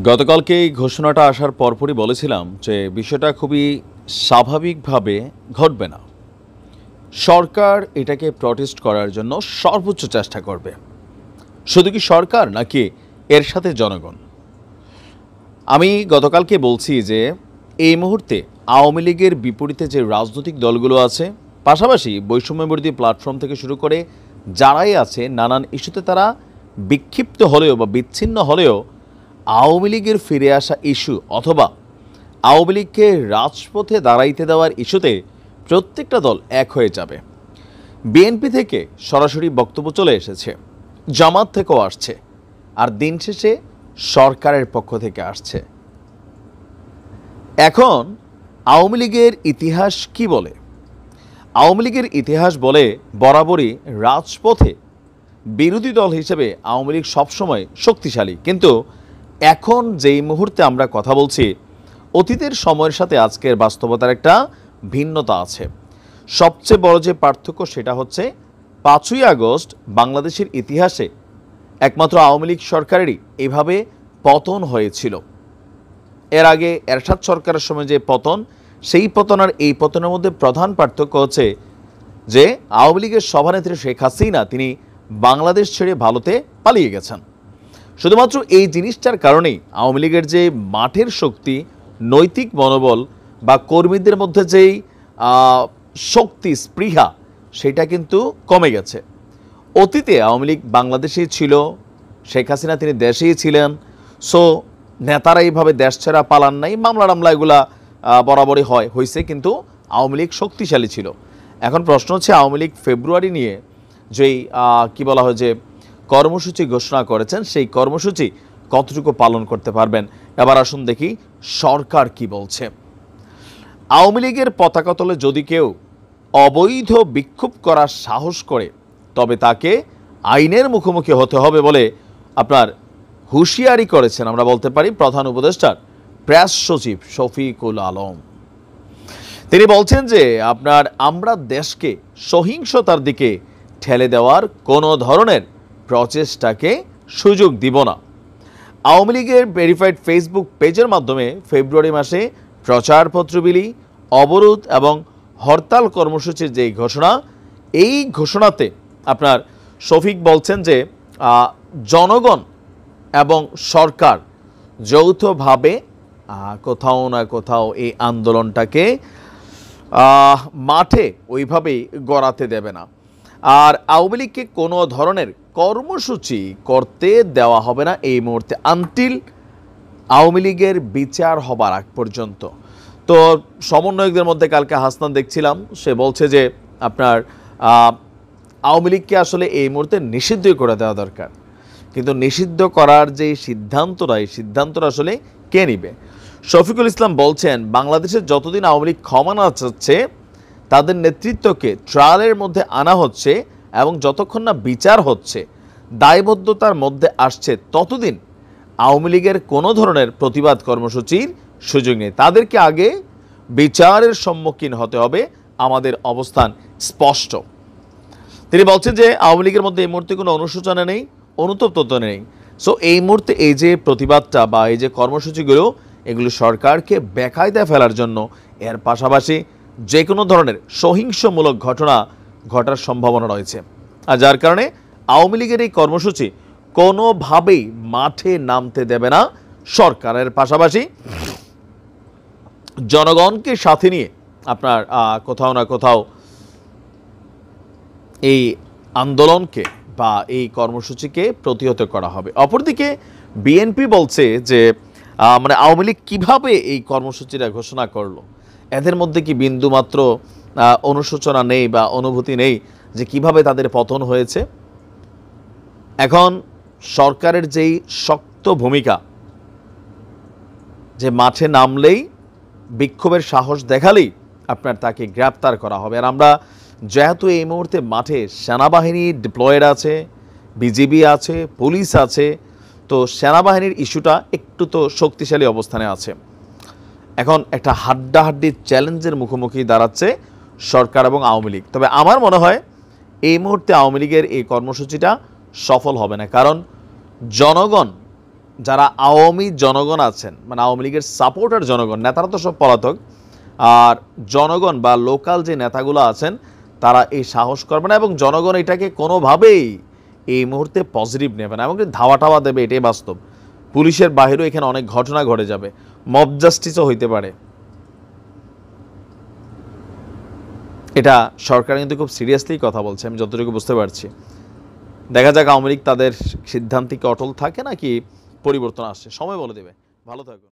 গতকালকে এই ঘোষণাটা আসার পরপরই বলেছিলাম যে বিষয়টা খুবই স্বাভাবিকভাবে ঘটবে না। সরকার এটাকে প্রটেস্ট করার জন্য সর্বোচ্চ চেষ্টা করবে। শুধু কি সরকার নাকি এর সাথে জনগণ? আমি গতকালকে বলছি যে এই মুহূর্তে আওয়ামী লীগের বিপরীতে যে রাজনৈতিক দলগুলো আছে, পাশাপাশি বৈষম্যবিরোধী প্ল্যাটফর্ম থেকে শুরু করে যারাই আছে, নানান ইস্যুতে তারা বিক্ষিপ্ত হলেও বা বিচ্ছিন্ন হলেও আওয়ামী লীগের ফিরে আসা ইস্যু অথবা আওয়ামী লীগকে রাজপথে দাঁড়াইতে দেওয়ার ইস্যুতে প্রত্যেকটা দল এক হয়ে যাবে। বিএনপি থেকে সরাসরি বক্তব্য চলে এসেছে, জামাত থেকেও আসছে, আর দিন শেষে সরকারের পক্ষ থেকে আসছে। এখন আওয়ামী লীগের ইতিহাস কি বলে? আওয়ামী লীগের ইতিহাস বলে বরাবরই রাজপথে বিরোধী দল হিসেবে আওয়ামী লীগ সবসময় শক্তিশালী। কিন্তু এখন যেই মুহূর্তে আমরা কথা বলছি, অতীতের সময়ের সাথে আজকের বাস্তবতার একটা ভিন্নতা আছে। সবচেয়ে বড় যে পার্থক্য সেটা হচ্ছে 5ই আগস্ট বাংলাদেশের ইতিহাসে একমাত্র আওয়ামী লীগ সরকারেরই এভাবে পতন হয়েছিল। এর আগে এরশাদ সরকারের সময় যে পতন, সেই পতন আর এই পতনের মধ্যে প্রধান পার্থক্য হচ্ছে যে আওয়ামী লীগের সভানেত্রী শেখ হাসিনা তিনি বাংলাদেশ ছেড়ে ভারতে পালিয়ে গেছেন। শুধুমাত্র এই জিনিসটার কারণেই আওয়ামী লীগের যে মাঠের শক্তি, নৈতিক মনোবল বা কর্মীদের মধ্যে যেই শক্তি, স্পৃহা, সেটা কিন্তু কমে গেছে। অতীতে আওয়ামী লীগ বাংলাদেশেই ছিল, শেখ হাসিনা তিনি দেশেই ছিলেন। সো নেতারা এইভাবে দেশ ছাড়া পালান নাই, মামলা টামলা এগুলা বরাবরই হয়েছে, কিন্তু আওয়ামী লীগ শক্তিশালী ছিল। এখন প্রশ্ন হচ্ছে আওয়ামী লীগ ফেব্রুয়ারি নিয়ে যেই কি বলা হয় যে কর্মসূচি ঘোষণা করেছেন, সেই কর্মসূচি কতটুকু পালন করতে পারবেন? এবার আসুন দেখি সরকার কি বলছে। আওয়ামী লীগের পতাকা তলে যদি কেউ অবৈধ বিক্ষোভ করার সাহস করে, তবে তাকে আইনের মুখোমুখি হতে হবে বলে আপনার হুঁশিয়ারি করেছেন, আমরা বলতে পারি, প্রধান উপদেষ্টার প্রেস সচিব শফিকুল আলম। তিনি বলছেন যে আমরা দেশকে সহিংসতার দিকে ঠেলে দেওয়ার কোনো ধরনের প্রচেষ্টাকে সুযোগ দিব না। আওয়ামী লীগের ভেরিফাইড ফেসবুক পেজের মাধ্যমে ফেব্রুয়ারি মাসে প্রচারপত্র বিলি, অবরোধ এবং হরতাল কর্মসূচির যে ঘোষণা, এই ঘোষণাতে আপনার শফিক বলছেন যে জনগণ এবং সরকার যৌথভাবে কোথাও না কোথাও এই আন্দোলনটাকে মাঠে ওইভাবেই গড়াতে দেবে না। আর আওয়ামী লীগকে কোনো ধরনের কর্মসূচি করতে দেওয়া হবে না এই মুহূর্তে, আনটিল আওয়ামী লীগের বিচার হবার আগ পর্যন্ত। তো সমন্বয়কদের মধ্যে কালকে হাসনান দেখছিলাম, সে বলছে যে আওয়ামী লীগকে আসলে এই মুহূর্তে নিষিদ্ধ করে দেওয়া দরকার। কিন্তু নিষিদ্ধ করার যে সিদ্ধান্তটা, এই সিদ্ধান্তটা আসলে কে নিবে? শফিকুল ইসলাম বলছেন, বাংলাদেশের যতদিন আওয়ামী লীগ ক্ষমা না চাচ্ছে, তাদের নেতৃত্বকে ট্রায়ালের মধ্যে আনা হচ্ছে এবং যতক্ষণ না বিচার হচ্ছে, দায়বদ্ধতার মধ্যে আসছে, ততদিন আওয়ামী লীগের কোনো ধরনের প্রতিবাদ কর্মসূচির সুযোগ নেই। তাদেরকে আগে বিচারের সম্মুখীন হতে হবে, আমাদের অবস্থান স্পষ্ট। তিনি বলছেন যে আওয়ামী লীগের মধ্যে এই মুহূর্তে কোনো অনুশোচনা নেই, অনুতপ্ত নেই। সো এই মুহূর্তে এই যে প্রতিবাদটা বা এই যে কর্মসূচিগুলো, এগুলো সরকারকে বেকায়দায় ফেলার জন্য, এর পাশাপাশি যে কোনো ধরনের সহিংসমূলক ঘটনা ঘটার সম্ভাবনা রয়েছে। আর যার কারণে আওয়ামী লীগের এই কর্মসূচি কোনোভাবেই মাঠে নামতে দেবে না সরকারের। পাশাপাশি জনগণকে সাথে নিয়ে কোথাও না কোথাও এই আন্দোলনকে বা এই কর্মসূচিকে প্রতিহত করা হবে। অপরদিকে বিএনপি বলছে যে আওয়ামী লীগ কীভাবে এই কর্মসূচিটা ঘোষণা করলো, এদের মধ্যে কি বিন্দুমাত্র অনুশোচনা নেই বা অনুভূতি নেই যে কিভাবে তাদের পতন হয়েছে? এখন সরকারের যেই শক্ত ভূমিকা, যে মাঠে নামলেই, বিক্ষোভের সাহস দেখালেই তাকে গ্রেপ্তার করা হবে। আর আমরা যেহেতু এই মুহূর্তে মাঠে সেনাবাহিনী ডিপ্লয়েড আছে, বিজিবি আছে, পুলিশ আছে, তো সেনাবাহিনীর ইস্যুটা একটু তো শক্তিশালী অবস্থানে আছে। এখন একটা হাড্ডাহাড্ডি চ্যালেঞ্জের মুখোমুখি দাঁড়াচ্ছে সরকার এবং আওয়ামী লীগ। তবে আমার মনে হয় এই মুহূর্তে আওয়ামী লীগের এই কর্মসূচিটা সফল হবে না, কারণ জনগণ যারা আওয়ামী জনগণ আছেন, মানে আওয়ামী লীগের সাপোর্টার জনগণ, নেতারা তো সব পলাতক, আর জনগণ বা লোকাল যে নেতাগুলো আছেন তারা এই সাহস করবে না, এবং জনগণ এটাকে কোনোভাবেই এই মুহূর্তে পজিটিভ নেবে না, এমনকি ধাওয়া টাওয়া দেবে, এটাই বাস্তব। পুলিশের বাহিরেও এখানে অনেক ঘটনা ঘটে যাবে, মব জাস্টিসও হইতে পারে। এটা সরকার কিন্তু খুব সিরিয়াসলি কথা বলছে, আমি যতটুকু বুঝতে পারছি। দেখা যাক আওয়ামী লীগ তাদের সিদ্ধান্তে কি অটল থাকে নাকি পরিবর্তন আসছে, সময় বলে দেবে। ভালো থাকুন।